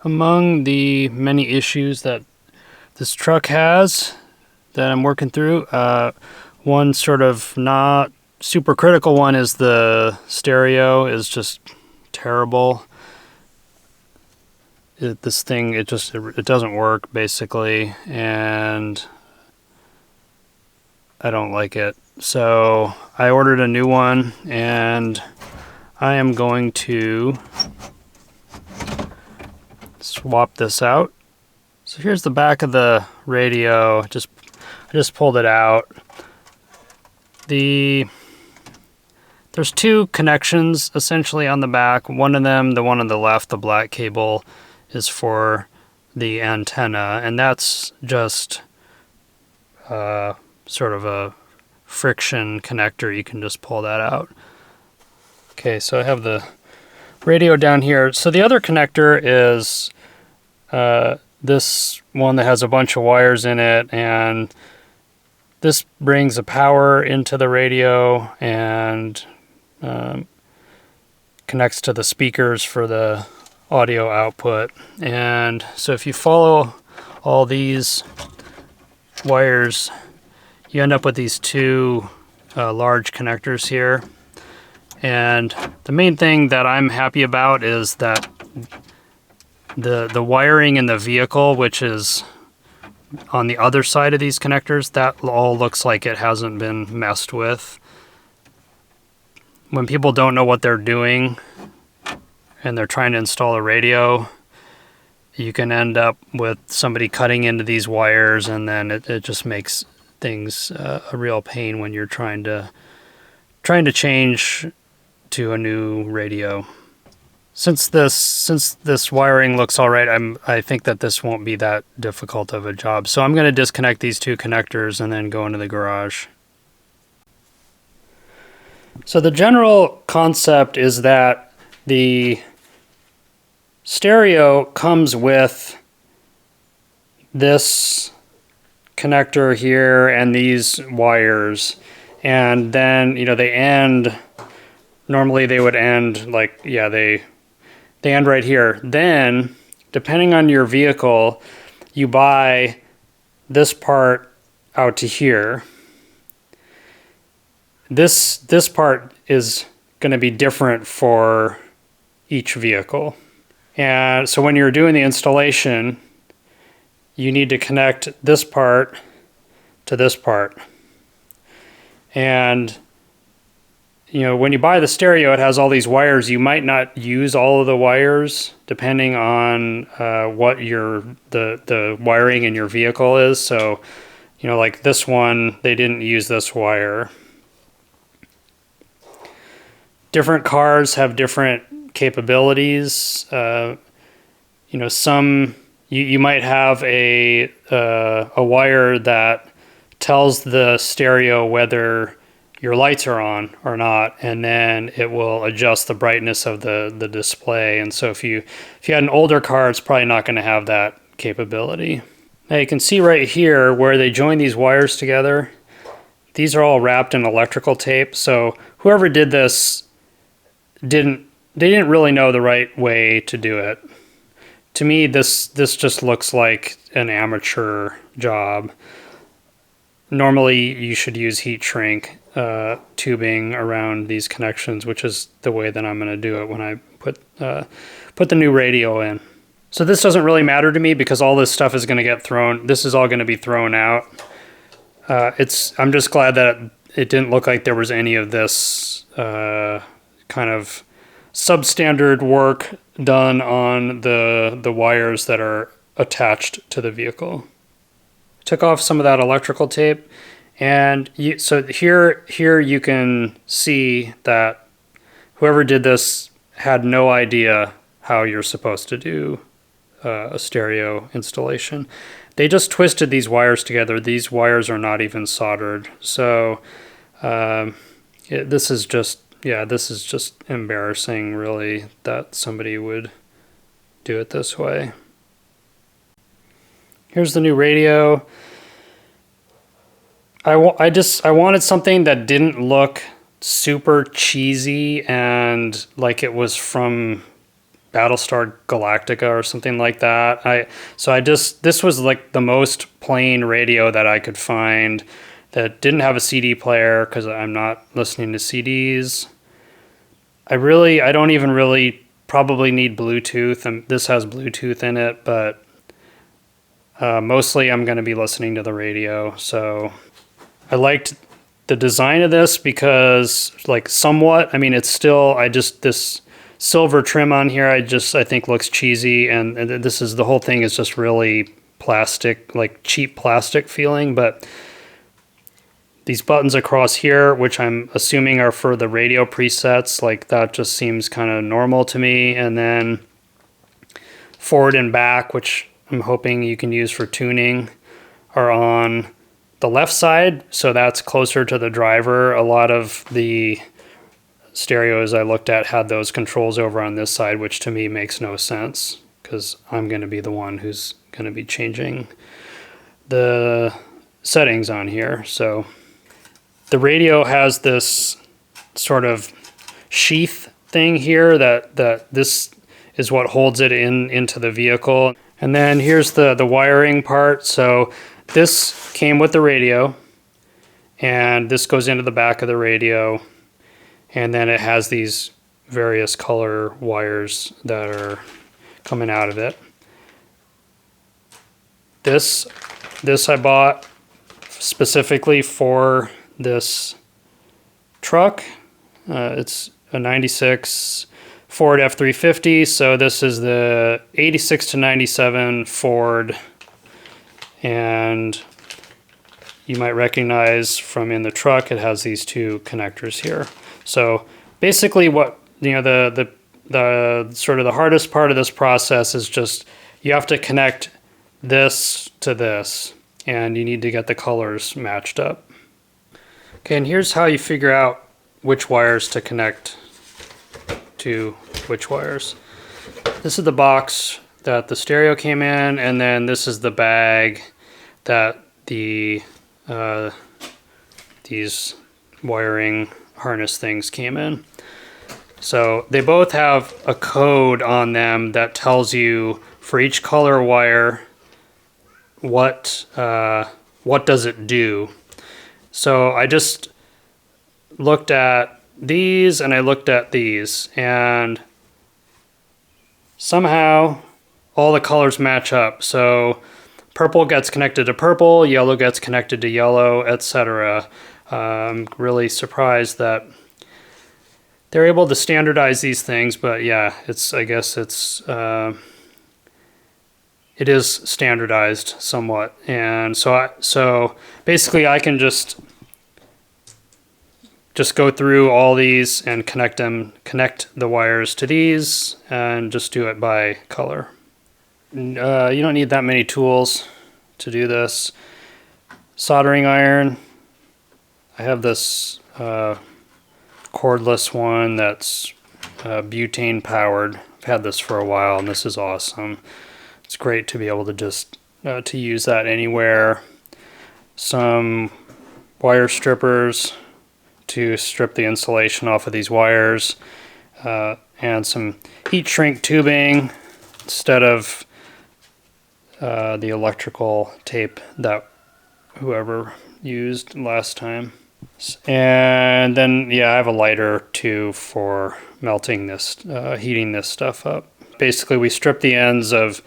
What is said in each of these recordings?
Among the many issues that this truck has that I'm working through, one sort of not super critical one is the stereo is just terrible. This thing, it doesn't work basically, and I don't like it. So I ordered a new one, and I am going to swap this out. So here's the back of the radio. I just pulled it out. There's two connections essentially on the back. One of them, the one on the left, the black cable, is for the antenna, and that's just sort of a friction connector. You can just pull that out. Okay, so I have the radio down here. So the other connector is this one that has a bunch of wires in it, and this brings the power into the radio and connects to the speakers for the audio output. And so if you follow all these wires, you end up with these two large connectors here. And the main thing that I'm happy about is that the wiring in the vehicle, which is on the other side of these connectors, that all looks like it hasn't been messed with. When people don't know what they're doing and they're trying to install a radio, you can end up with somebody cutting into these wires, and then it just makes things a real pain when you're trying to change to a new radio. Since this wiring looks all right, I think that this won't be that difficult of a job. So I'm going to disconnect these two connectors and then go into the garage. So the general concept is that the stereo comes with this connector here and these wires, and then they end. Normally they would end like, yeah, they end right here. Then, depending on your vehicle, you buy this part out to here. This part is going to be different for each vehicle. And so when you're doing the installation, you need to connect this part to this part. And when you buy the stereo, it has all these wires. You might not use all of the wires depending on what the wiring in your vehicle is. So, like this one, they didn't use this wire. Different cars have different capabilities. Some you might have a wire that tells the stereo whether your lights are on or not, and then it will adjust the brightness of the display. And so if you had an older car, it's probably not going to have that capability. Now you can see right here where they join these wires together. These are all wrapped in electrical tape. So whoever did this didn't really know the right way to do it. To me, this just looks like an amateur job. Normally, you should use heat shrink tubing around these connections, which is the way that I'm going to do it when I put the new radio in. So this doesn't really matter to me because all this stuff is going to get thrown. This is all going to be thrown out. I'm just glad that it didn't look like there was any of this kind of substandard work done on the wires that are attached to the vehicle. Took off some of that electrical tape, and so here you can see that whoever did this had no idea how you're supposed to do a stereo installation. They just twisted these wires together. These wires are not even soldered. So this is just embarrassing, really, that somebody would do it this way. Here's the new radio. I wanted something that didn't look super cheesy and like it was from Battlestar Galactica or something like that. This was like the most plain radio that I could find that didn't have a CD player because I'm not listening to CDs. I don't even really probably need Bluetooth, and this has Bluetooth in it, but mostly I'm going to be listening to the radio. So I liked the design of this because, like, somewhat, I mean, it's still, this silver trim on here, I think looks cheesy, and the whole thing is just really plastic, like cheap plastic feeling, but these buttons across here, which I'm assuming are for the radio presets, like that just seems kind of normal to me. And then forward and back, which I'm hoping you can use for tuning, are on the left side, so that's closer to the driver. A lot of the stereos I looked at had those controls over on this side, which to me makes no sense because I'm going to be the one who's going to be changing the settings on here. So the radio has this sort of sheath thing here that this is what holds it into the vehicle. And then here's the wiring part. So this came with the radio, and this goes into the back of the radio, and then it has these various color wires that are coming out of it. This I bought specifically for this truck. It's a 96 Ford F-350, so this is the 86 to 97 Ford, and you might recognize from in the truck it has these two connectors here. So basically what, the sort of the hardest part of this process is just you have to connect this to this, and you need to get the colors matched up. Okay, and here's how you figure out which wires to connect to which wires. This is the box that the stereo came in, and then this is the bag that these wiring harness things came in. So they both have a code on them that tells you for each color wire what does it do. So I just looked at these and I looked at these, and somehow all the colors match up. So purple gets connected to purple, yellow gets connected to yellow, etc. I'm really surprised that they're able to standardize these things, but yeah, I guess it is standardized somewhat. And so basically I can just go through all these and connect the wires to these, and just do it by color. You don't need that many tools to do this. Soldering iron. I have this cordless one that's butane powered. I've had this for a while, and this is awesome. It's great to be able to just to use that anywhere. Some wire strippers to strip the insulation off of these wires, and some heat shrink tubing instead of the electrical tape that whoever used last time. And then, yeah, I have a lighter too for melting this, heating this stuff up. Basically, we strip the ends of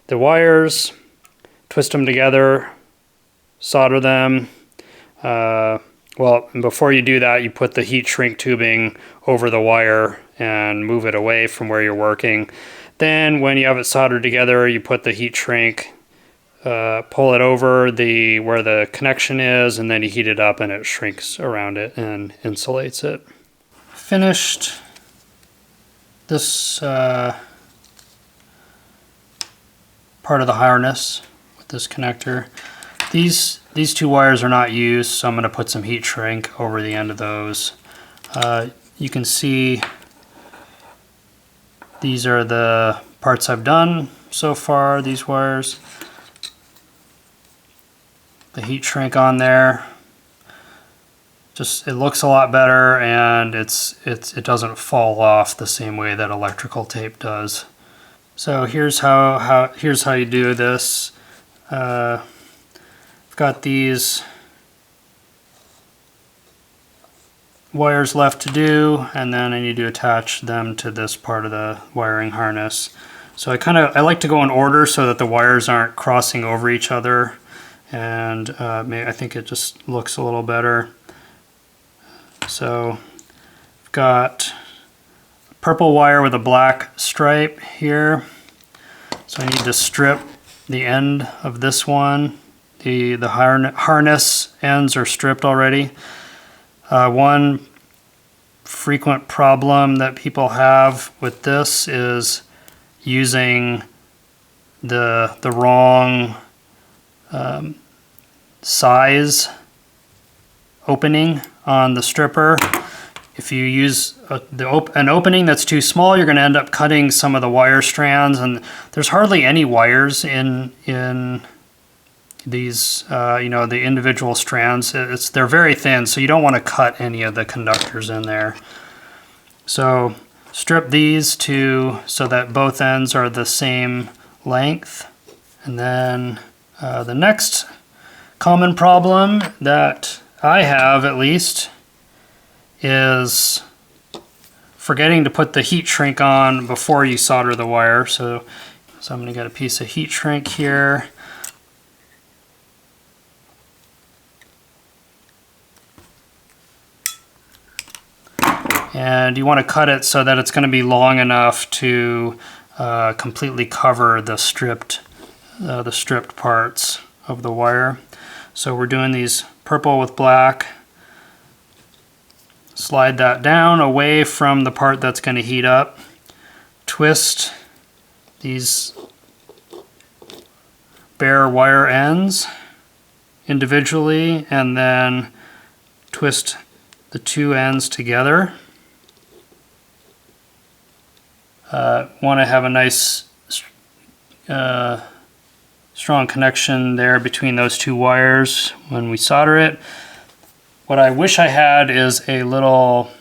the wires, twist them together, solder them. Well, before you do that, you put the heat shrink tubing over the wire and move it away from where you're working. Then when you have it soldered together, you put the heat shrink, pull it over where the connection is, and then you heat it up and it shrinks around it and insulates it. Finished this part of the harness with this connector. These two wires are not used, so I'm going to put some heat shrink over the end of those. You can see these are the parts I've done so far, these wires. The heat shrink on there. It looks a lot better, and it doesn't fall off the same way that electrical tape does. So here's how you do this. I've got these wires left to do, and then I need to attach them to this part of the wiring harness. So I like to go in order so that the wires aren't crossing over each other, and I think it just looks a little better. So I've got a purple wire with a black stripe here. So I need to strip the end of this one. The harness ends are stripped already. One frequent problem that people have with this is using the wrong size opening on the stripper. If you use an opening that's too small, you're going to end up cutting some of the wire strands, and there's hardly any wires in these, the individual strands. They're very thin, so you don't want to cut any of the conductors in there. So strip these so that both ends are the same length. And then the next common problem that I have, at least, is forgetting to put the heat shrink on before you solder the wire. So I'm going to get a piece of heat shrink here. And you want to cut it so that it's going to be long enough to completely cover the stripped parts of the wire. So we're doing these purple with black. Slide that down away from the part that's going to heat up. Twist these bare wire ends individually, and then twist the two ends together. Want to have a nice strong connection there between those two wires when we solder it. What I wish I had is a little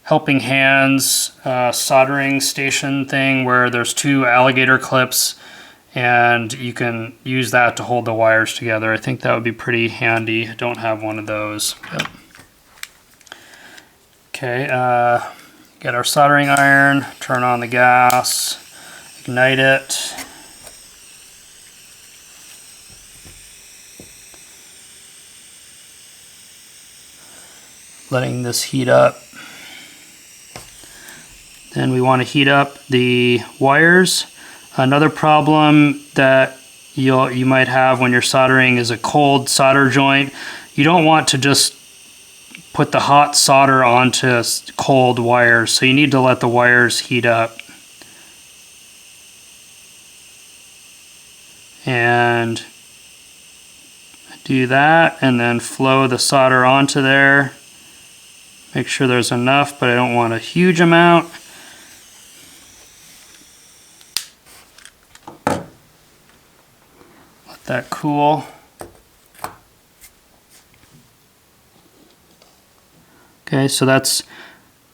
helping hands soldering station thing where there's two alligator clips and you can use that to hold the wires together. I think that would be pretty handy. I don't have one of those. Yep. Okay, get our soldering iron, turn on the gas, ignite it. Letting this heat up. Then we want to heat up the wires. Another problem that you might have when you're soldering is a cold solder joint. You don't want to just put the hot solder onto cold wires, so you need to let the wires heat up. And do that, and then flow the solder onto there. Make sure there's enough, but I don't want a huge amount. Let that cool. Okay, so that's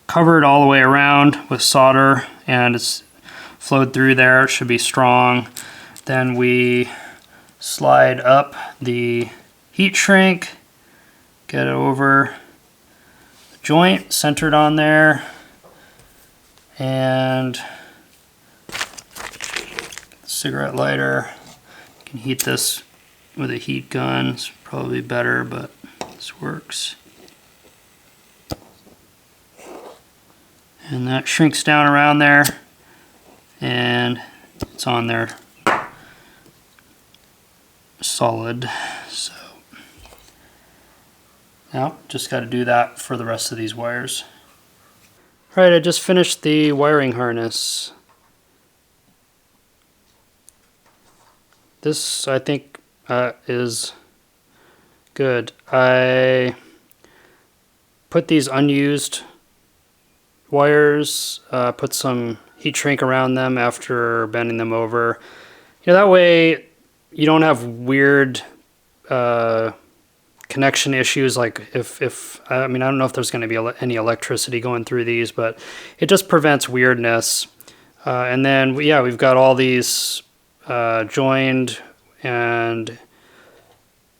covered all the way around with solder, and it's flowed through there. It should be strong. Then we slide up the heat shrink, get it over the joint, centered on there, and cigarette lighter. You can heat this with a heat gun. It's probably better, but this works. And that shrinks down around there, and it's on there solid. So now just got to do that for the rest of these wires. All right, I just finished the wiring harness. This, I think, is good. I put these unused wires, put some heat shrink around them after bending them over. That way you don't have weird connection issues, like if I don't know if there's going to be any electricity going through these, but it just prevents weirdness. And then, yeah, we've got all these joined and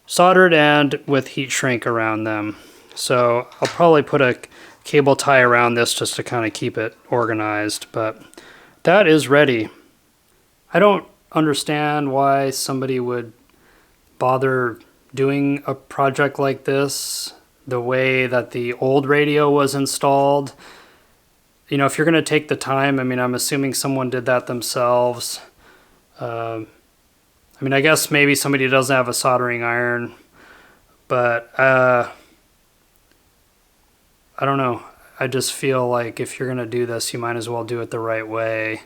soldered and with heat shrink around them. So I'll probably put a cable tie around this just to kind of keep it organized, but that is ready. I don't understand why somebody would bother doing a project like this the way that the old radio was installed. You know, if you're going to take the time, I mean, I'm assuming someone did that themselves. I mean, I guess maybe somebody doesn't have a soldering iron, but I don't know. I just feel like if you're going to do this, you might as well do it the right way.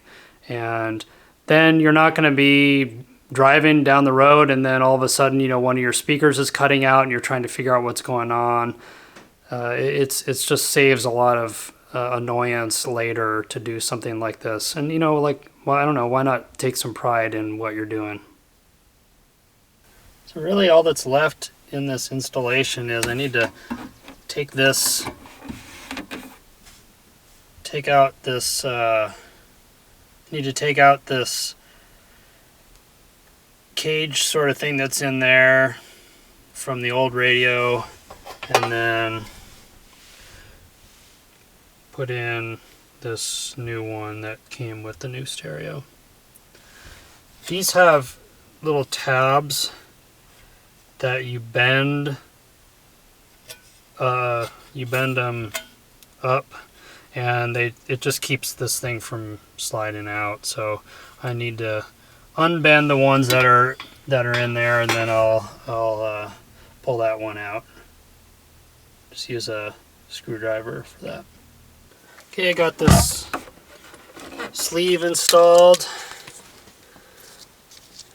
And then you're not going to be driving down the road and then all of a sudden, you know, one of your speakers is cutting out and you're trying to figure out what's going on. It's just saves a lot of annoyance later to do something like this. And, you know, like, well, I don't know, why not take some pride in what you're doing? So really all that's left in this installation is I need to take out this cage sort of thing that's in there from the old radio, and then put in this new one that came with the new stereo. These have little tabs that you bend them up, and it just keeps this thing from sliding out. So I need to unbend the ones that are in there, and then I'll pull that one out. Just use a screwdriver for that. Okay, I got this sleeve installed,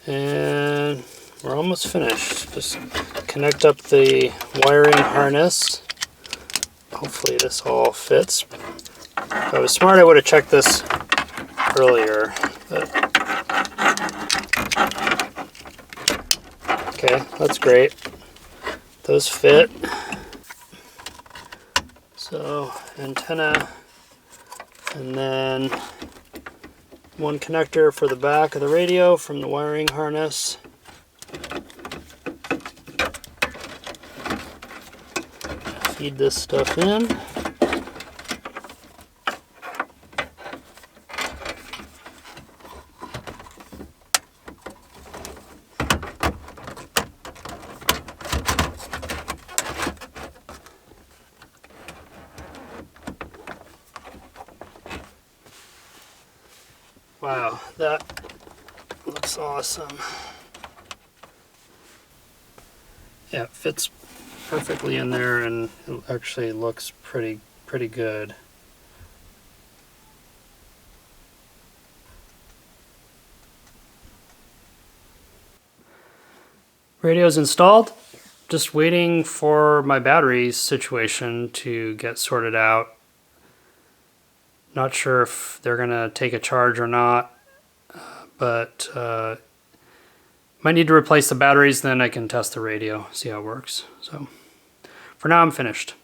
and we're almost finished. Just connect up the wiring harness. Hopefully this all fits. If I was smart, I would have checked this earlier. But okay, that's great. Those fit. So antenna, and then one connector for the back of the radio from the wiring harness. Feed this stuff in. Wow, that looks awesome. Yeah, it fits perfectly in there, and it actually looks pretty good. Radio's installed. Just waiting for my battery situation to get sorted out. Not sure if they're gonna take a charge or not, but might need to replace the batteries, then I can test the radio, see how it works. So for now I'm finished.